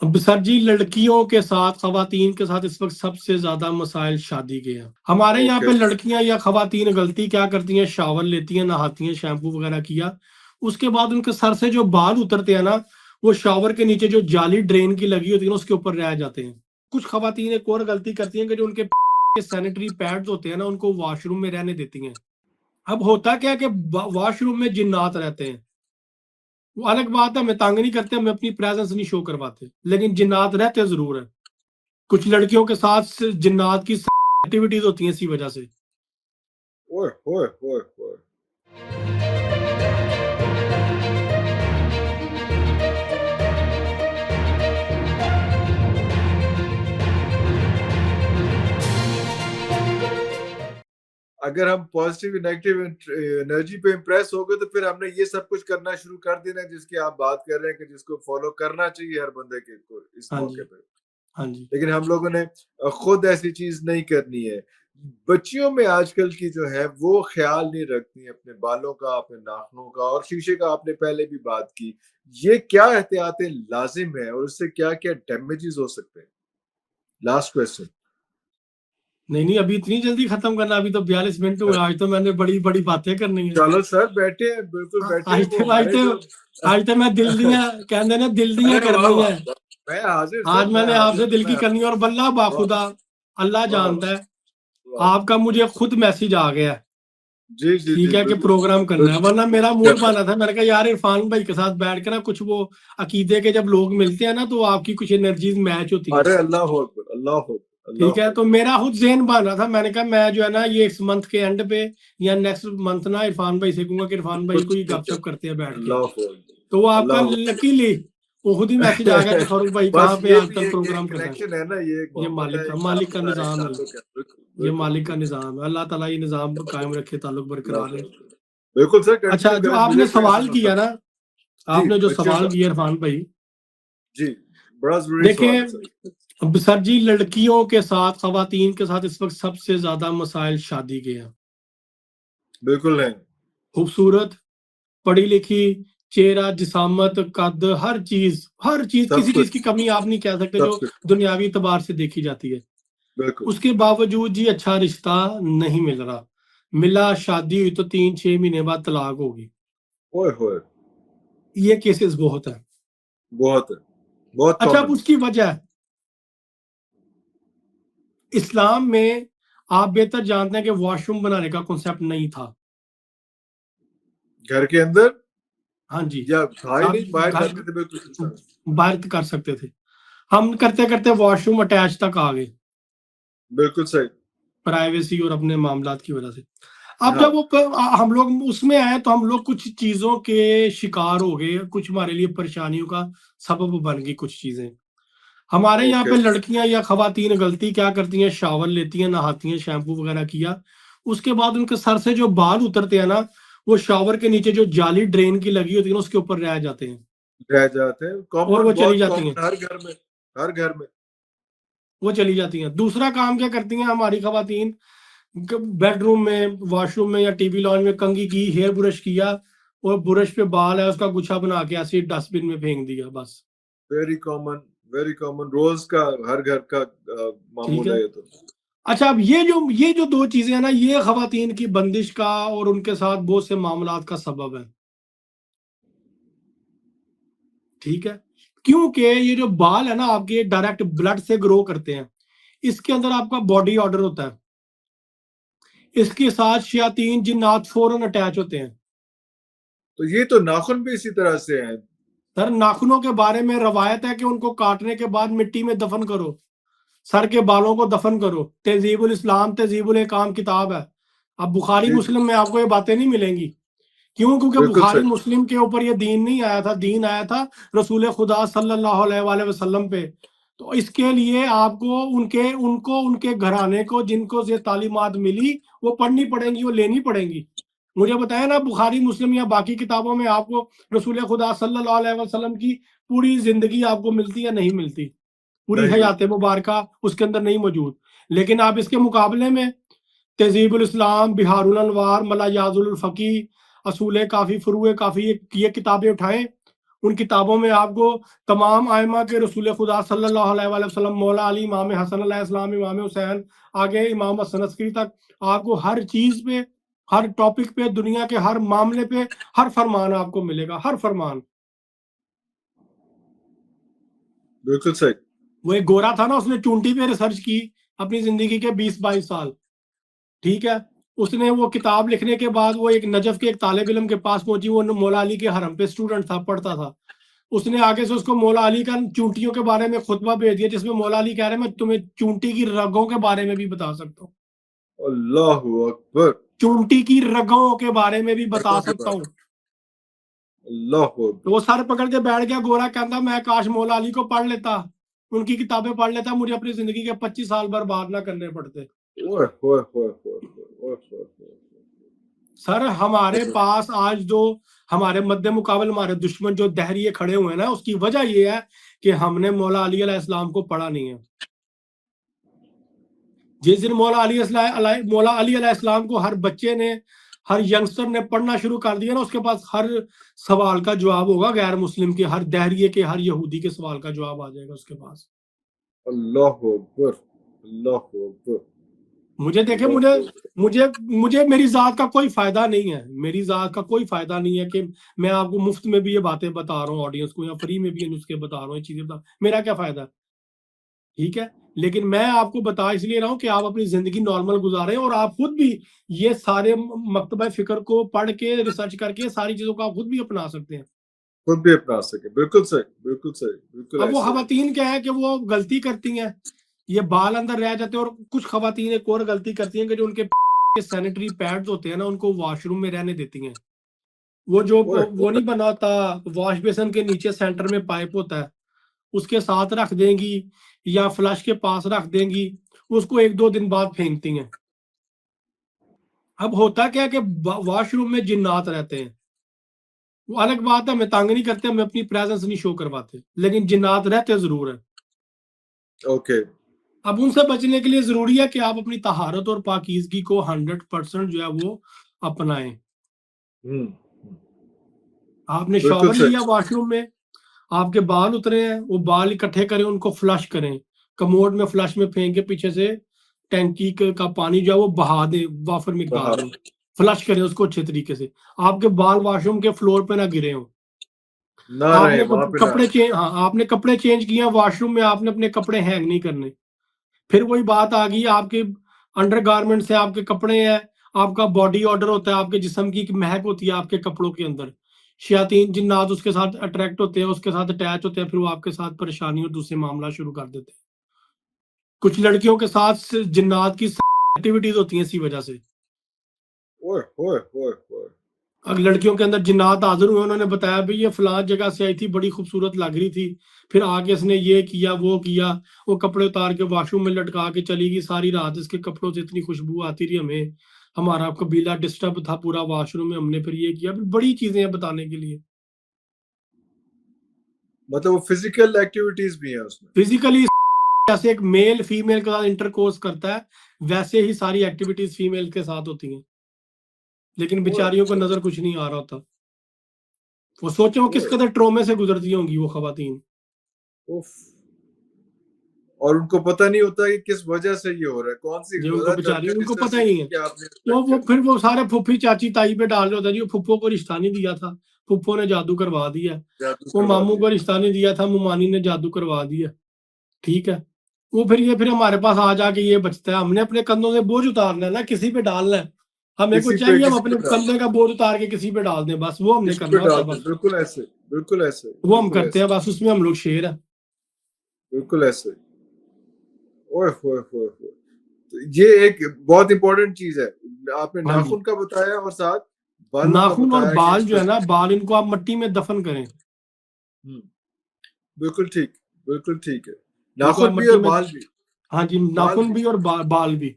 अब सर जी, लड़कियों के साथ खवातीन के साथ इस वक्त सबसे ज्यादा मसाइल शादी के हैं। हमारे यहाँ पे ओके। लड़कियां या खवातीन गलती क्या करती हैं, शावर लेती हैं, नहाती हैं, शैम्पू वगैरह किया, उसके बाद उनके सर से जो बाल उतरते हैं ना, वो शावर के नीचे जो जाली ड्रेन की लगी होती है ना, उसके ऊपर रह जाते हैं। कुछ खवातीन एक और गलती करती हैं कि जो उनके सैनिटरी पैड्स होते हैं ना, उनको वॉशरूम में रहने देती हैं। अब होता क्या है कि वॉशरूम में जिन्नात रहते हैं। वो अलग बात है, हमें तंग नहीं करते, हमें अपनी प्रेजेंस नहीं शो करवाते, लेकिन जिन्नात रहते जरूर है। कुछ लड़कियों के साथ जिन्नात की एक्टिविटीज होती हैं इसी वजह से। ओए ओए ओए ओए। अगर हम पॉजिटिव नेगेटिव एनर्जी पे इम्प्रेस हो गए तो फिर हमने ये सब कुछ करना शुरू कर देना जिसकी आप बात कर रहे हैं कि जिसको फॉलो करना चाहिए हर बंदे के को इस हाँ मौके जी, पे। हाँ जी। लेकिन हम लोगों ने खुद ऐसी चीज नहीं करनी है। बच्चियों में आजकल की जो है वो ख्याल नहीं रखती अपने बालों का, अपने नाखूनों का, और शीशे का आपने पहले भी बात की। ये क्या एहतियातें लाजिम है और उससे क्या क्या डैमेजेस हो सकते हैं? Last question. नहीं नहीं, अभी इतनी जल्दी खत्म करना? अभी तो 42 मिनट हुए। आज तो मैंने बड़ी बड़ी बातें करनी है। चलो सर, बैठे हैं, बिल्कुल बैठे हैं, आज वो तो आज हमारे तो जो आज तो मैं दिल दियां, कहते ना दिल दियां अरे वाह करनी है। वाह वाह। मैं हाजिर आज सर, मैं मैंने हाजिर, आपसे दिल की मैं करनी है, और बल्ला वाह बाखुदा अल्लाह वाह जानता है, वाह। आपका मुझे खुद मैसेज आ गया है। जी जी ठीक जी, है कि बिल्कुल प्रोग्राम करना है, बिल्कुल। वरना मेरा मूड बना था, मैंने कहा यार इरफान भाई के साथ बैठ के ना कुछ वो अकीदे के जब लोग मिलते हैं ना, तो आपकी कुछ एनर्जीज मैच होती हैं। अरे अल्लाह हो अकबर, अल्लाह हो अकबर, अल्लाह ठीक है, हो तो मेरा खुद ज़हन बना था, मैंने कहा मैं जो है ना ये इस मंथ के एंड पे या नेक्स्ट मंथ ना इरफान भाई से कहूंगा कि इरफान भाई को ये अकबर। गपशप करते हैं बैठ के। अल्लाह हो अकबर, तो वो आपका अल्लाह हो लकीली वो खुद ही मैसेज आ गया कि फारूक भाई बस कहाँ पे ये भी आजकल एक प्रोग्राम करना है। कनेक्शन है ना, ये एक ये मोहब्बत है, एक मालिक का रास्ता है, एक निज़ाम है। ताल्लुक है। बिल्कुल ये बिल्कुल मालिक का बिल्कुल। निज़ाम है, अल्लाह ताला ये निज़ाम कायम रखे, ताल्लुक अल्लाह बरकरार हो है। अकबर। बिल्कुल सर, अच्छा, कंटिन्यू जो करें, मुझे आपने भी ऐसा सवाल किया मतलब। ना, जी, आपने जो बच्चों सवाल का। किया इरफान भाई, जी, बड़ा जरूरी सवाल है सर। देखें, अब सर जी, लड़कियों के साथ खवातीन के साथ इस वक्त सबसे ज्यादा मसाइल शादी के हैं। बिल्कुल नहीं। खूबसूरत, पढ़ी लिखी, चेहरा, जिसामत, कद, हर चीज, सब किसी चीज की कुछ, कमी आप नहीं कह सकते सब जो कुछ। दुनियावी एतबार से देखी जाती है। बिल्कुल। उसके बावजूद जी अच्छा रिश्ता नहीं मिल रहा। मिला, शादी हुई तो 3-6 महीने बाद तलाक होगी। ओए होए। ये केसेस बहुत है। बहुत है, बहुत अच्छा, अब कॉमन है। उसकी वजह, इस्लाम में आप बेहतर जानते हैं कि वॉशरूम बनाने का कॉन्सेप्ट नहीं था। घर के अंदर हाँ जी। या भाई आप नहीं, बाहर घर करते थे, बिल्कुल सही सर। बाहर कर सकते थे, हम करते करते वॉशरूम अटैच तक आ गए, बिल्कुल सही। प्राइवेसी और अपने मामलात की वजह से। अब हाँ। जब हम लोग उसमें आए तो हम लोग कुछ चीजों के शिकार हो गए, कुछ हमारे लिए परेशानियों का सबब बन गई कुछ चीजें। हमारे यहाँ ओके। पे लड़कियां या खवातीन गलती क्या करती हैं, शावर लेती हैं, नहाती हैं, शैम्पू वगैरह किया, उसके बाद उनके सर से जो बाल उतरते हैं ना, वो शावर के नीचे जो जाली ड्रेन की लगी होती है ना, उसके ऊपर रह जाते हैं रह जाते हैं, और वो कॉमन, चली बहुत जाती हैं। कॉमन, हर घर में, हर घर में। वो चली जाती हैं। दूसरा काम क्या करती हैं हमारी खवातीन, बेडरूम में, वॉशरूम में या टीवी लॉन्च में कंघी की, हेयर ब्रश किया, और ब्रश पे बाल है उसका गुच्छा बना के ऐसे डस्टबिन में फेंक दिया, बस। वेरी कॉमन, वेरी कॉमन, रोज का, हर घर का ठीक मामूल है। है ये तो। अच्छा, अब ये जो दो चीजें हैं ना, ये खवातीन की बंदिश का और उनके साथ बहुत से मामलात का सबब है। ठीक है, क्योंकि ये जो बाल है ना आपके, डायरेक्ट ब्लड से ग्रो करते हैं। इसके अंदर आपका बॉडी ऑर्डर होता है, इसके साथ शयातीन जिन्नात फौरन अटैच होते हैं। तो ये तो नाखून भी इसी तरह से हैं। सर, नाखूनों के बारे में रवायत है कि उनको काटने के बाद मिट्टी में दफन करो, सर के बालों को दफन करो। तहजीबुल इस्लाम, तहजीबुल इकाम किताब है। अब बुखारी जी जी, मुस्लिम में आपको ये बातें नहीं मिलेंगी। क्यों? क्योंकि बिल्कुल बुखारी सही। मुस्लिम के ऊपर ये दीन नहीं आया था, दीन आया था रसूल खुदा सल्लल्लाहु अलैहि वसल्लम पे। तो इसके लिए आपको उनके घराने को, जिनको ये तालीमात मिली, वो पढ़नी पड़ेंगी, वो लेनी पड़ेंगी। मुझे बताया ना, बुखारी मुस्लिम या बाकी किताबों में आपको रसूल खुदा सल्लल्लाहु अलैहि वसल्लम की पूरी जिंदगी आपको मिलती या नहीं मिलती, पूरी नहीं हयात मिलती। मुबारका उसके अंदर नहीं मौजूद। लेकिन आप इसके मुकाबले में तहजीबुल इस्लाम, बिहारुल अनवार, मलायाजुल फकी, असूल काफी, फुरूए काफी, ये किताबें उठाएं, उन किताबों में आपको तमाम आइमा के रसूल खुदा सल्लल्लाहु अलैहि वसल्लम, मौला अली, इमाम हसन अलैहिस्सलाम, इमाम हुसैन, आगे इमाम हसन अस्करी तक आपको हर चीज पे, हर टॉपिक पे, दुनिया के हर मामले पे हर फरमान आपको मिलेगा, हर फरमान। बिल्कुल सही। वो एक गोरा था ना, उसने चूंटी पे रिसर्च की अपनी जिंदगी के 20-22 साल, ठीक है। उसने वो किताब लिखने के बाद वो एक नजफ के एक तालिब इल्म के पास पहुंची, वो मौला अली के हरम पे स्टूडेंट था, पढ़ता था। उसने आगे से उसको मौला अली का चूंटियों के बारे में खुतबा भेज दिया, जिसमें मौला अली कह रहे हैं मैं तुम्हें चूंटी की रगों के बारे में भी बता सकता हूँ, अल्लाहू अकबर। चूंटी की रगों के बारे में भी बता रगों के सकता बारे हूँ। अल्लाहू तो अकबर। वो सर पकड़ के बैठ गया गोरा, कहता मैं काश मौला अली को पढ़ लेता, उनकी किताबें पढ़ लेता, मुझे अपनी जिंदगी के 25 साल बर्बाद ना करने पड़ते। ओए होए होए होए होए होए होए। सर हमारे पास आज जो हमारे मद्दे मुकाबल हमारे दुश्मन जो दहरिए खड़े हुए हैं ना, उसकी वजह ये है कि हमने मौला अली अलैहिस्सलाम को पढ़ा नहीं है। जिस दिन मौला अली अलैहिस्सलाम को हर बच्चे ने, हर यंगस्टर ने पढ़ना शुरू कर दिया ना, उसके पास हर सवाल का जवाब होगा, गैर मुस्लिम के, हर दहरिए के, हर यहूदी के सवाल का जवाब आ जाएगा उसके पास। अल्लाहू अकबर। अल्लाहू अकबर। मुझे देखे, मुझे अल्लाहू अकबर। मुझे मुझे मेरी जात का कोई फायदा नहीं है, मेरी जात का कोई फायदा नहीं है कि मैं आपको मुफ्त में भी ये बातें बता रहा हूँ ऑडियंस को, या फ्री में भी ये नुस्खे बता रहा हूँ, ये चीजें बता, मेरा क्या फायदा है, ठीक है। लेकिन मैं आपको बता इसलिए रहा हूँ कि आप अपनी जिंदगी नॉर्मल गुजारें, और आप खुद भी ये सारे मकतबा फिक्र को पढ़ के, रिसर्च करके, सारी चीजों को आप खुद भी अपना सकते हैं। खुद भी अपना सके। बिल्कुल सही, बिल्कुल सही, बिल्कुल अब वो ऐसे। खवातीन क्या है कि वो गलती करती हैं, ये बाल अंदर रह जाते हैं, और कुछ खवातीन एक और गलती करती हैं कि जो उनके सैनिटरी पैड्स होते हैं ना, उनको वॉशरूम में रहने देती हैं। वो जो ओए वो होए। नहीं बना होता, वॉश बेसिन के नीचे सेंटर में पाइप होता है, उसके साथ रख देंगी या फ्लश के पास रख देंगी, उसको 1-2 दिन बाद फेंकती हैं। अब होता क्या है कि वॉशरूम में जिन्नात रहते हैं, वो अलग बात है, हमें तंग नहीं करते, हमें अपनी प्रेजेंस नहीं शो करवाते, लेकिन जिन्नात रहते जरूर है। ओके। अब उनसे बचने के लिए जरूरी है कि आप अपनी तहारत और पाकीज़गी को 100% जो है वो अपनाएं। हम्म। आपने बिल्कुल शॉवर सही। लिया वॉशरूम में, आपके बाल उतरे हैं, वो बाल इकट्ठे करें, उनको फ्लश करें, कमोड में फ्लश में फेंक के पीछे से टैंकी का पानी जो है वो बहा दें वाफर मिकदार बाहर। में, फ्लश करें उसको अच्छे तरीके से, आपके बाल वॉशरूम के फ्लोर पे ना गिरे हों। ना रहे आपने वहां पे ना कपड़े रहे। चेंज, हाँ आपने कपड़े चेंज किए वॉशरूम में, आपने अपने कपड़े हैंग नहीं करने। फिर वही बात आ गई, आपके अंडरगारमेंट्स है, आपके कपड़े हैं, आपका बॉडी ऑर्डर होता है, आपके जिस्म की एक महक होती है आपके कपड़ों के अंदर, शयातीन जिन्नात उसके साथ अट्रैक्ट होते हैं, उसके साथ अटैच होते हैं, फिर वो आपके साथ परेशानी और दूसरे मामला शुरू कर देते हैं। कुछ लड़कियों के साथ जिन्नात की एक्टिविटीज होती हैं इसी वजह से। ओए होए होए होए। अब लड़कियों के अंदर जिन्नात हाजिर हुए, उन्होंने बताया भाई ये फलां जगह से आई थी, बड़ी खूबसूरत लग रही थी, फिर आके इसने ये किया वो किया, वो कपड़े उतार के वॉशरूम में लटका के चली गई, सारी रात इसके कपड़ों से इतनी खुशबू आती रही हमें, हमारा कबीला डिस्टर्ब था पूरा वॉशरूम में, हमने फिर ये किया, फिर बड़ी चीजें हैं बताने के लिए। मतलब वो फिजिकल एक्टिविटीज भी है उसमें। फिजिकली जैसे एक मेल फीमेल के साथ इंटरकोर्स करता है, वैसे ही सारी एक्टिविटीज फीमेल के साथ होती हैं, लेकिन ओए बेचारियों को नजर कुछ नहीं आ रहा होता। वो सोचो वो किस ओए। कदर ट्रोमे से गुजरती होंगी वो खवातीन। उफ। और उनको पता नहीं होता कि किस वजह से ये हो रहा है, कौन सी ये उनको गलत बेचारी, हरकत उनको इस तरह पता से ही नहीं की है। कि आपने रिस्पेक्ट वो कर दी। फिर वो सारे फुफी चाची ताई पे डाल रहे होता है जी, वो फुप्पो को रिश्ता नहीं दिया था, फुप्पो ने जादू करवा दिया, जादू वो करवा मामू को दिया। रिश्ता नहीं दिया था, मुमानी ने जादू करवा दिया, ठीक है। वो फिर हमारे पास आ जाके ये बचता है, हमने अपने कंधों से बोझ उतारना है ना, किसी पे डालना है, हमें को किसी पे चाहिए हम किसी अपने पे डाल कंधे का बोझ उतार के किसी पे डाल दें, बस वो हमने किसी पे करना होता डाल है दे। बस। बिल्कुल ऐसे, बिल्कुल ऐसे, वो हम बिल्कुल करते ऐसे, हैं बस, उसमें हम लोग शेर है। बिल्कुल ऐसे। ओए होए होए होए। तो ये एक बहुत इंपॉर्टेंट चीज है। आपने हाँ जी। नाखून का बताया और साथ बालों का नाखून और बताया कि बाल इस जो है तरह। ना, बाल इनको आप मिट्टी में दफन करें, हम्म, बिल्कुल ठीक, बिल्कुल ठीक है। इनको आप नाखून भी मिट्टी और में, बाल भी। हाँ जी, बाल नाखून भी। भी और बाल भी।